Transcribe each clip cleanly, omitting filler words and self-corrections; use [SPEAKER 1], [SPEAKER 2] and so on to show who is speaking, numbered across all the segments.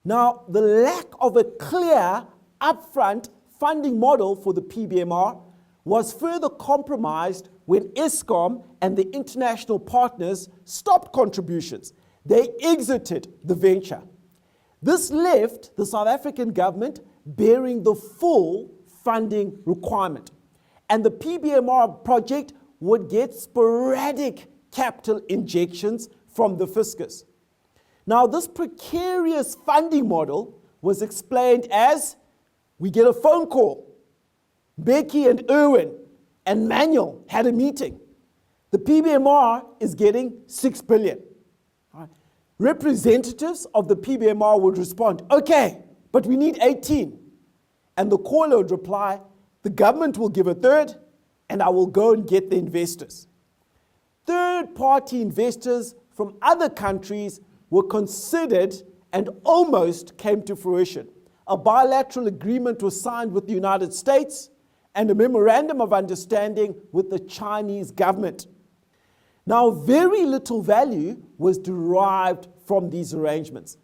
[SPEAKER 1] Now, the lack of a clear upfront funding model for the PBMR was further compromised when Eskom and the international partners stopped contributions. They exited the venture. This left the South African government bearing the full funding requirement. And the PBMR project would get sporadic capital injections from the fiscus. Now, this precarious funding model was explained as, we get a phone call. Becky and Erwin and Manuel had a meeting. The PBMR is getting 6 billion. Right. Representatives of the PBMR would respond, okay, but we need 18. And the caller would reply, the government will give a third, and I will go and get the investors. Third-party investors from other countries were considered and almost came to fruition. A bilateral agreement was signed with the United States and a memorandum of understanding with the Chinese government. Now, very little value was derived from these arrangements.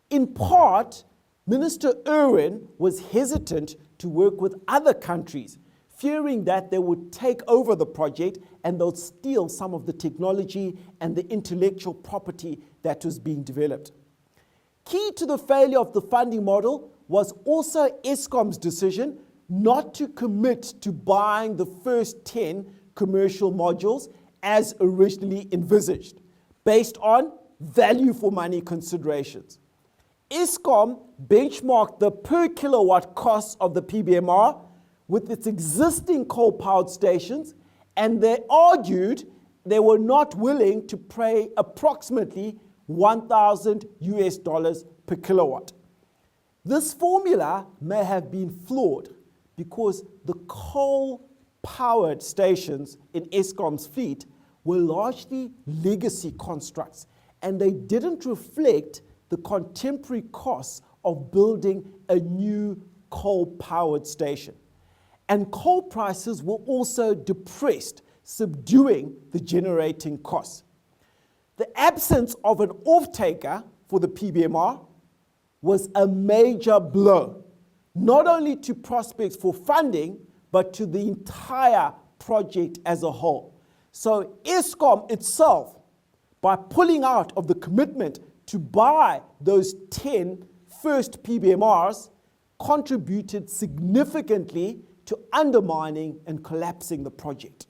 [SPEAKER 1] In part, Minister Erwin was hesitant to work with other countries, fearing that they would take over the project and they'll steal some of the technology and the intellectual property that was being developed. Key to the failure of the funding model was also Eskom's decision not to commit to buying the first 10 commercial modules as originally envisaged, based on value for money considerations. Eskom benchmarked the per kilowatt costs of the PBMR with its existing coal-powered stations, and they argued they were not willing to pay approximately $1,000 per kilowatt. This formula may have been flawed because the coal-powered stations in Eskom's fleet were largely legacy constructs, and they didn't reflect the contemporary costs of building a new coal-powered station. And coal prices were also depressed, subduing the generating costs. The absence of an off-taker for the PBMR was a major blow, not only to prospects for funding, but to the entire project as a whole. So Eskom itself, by pulling out of the commitment to buy those 10 first PBMRs, contributed significantly to undermining and collapsing the project.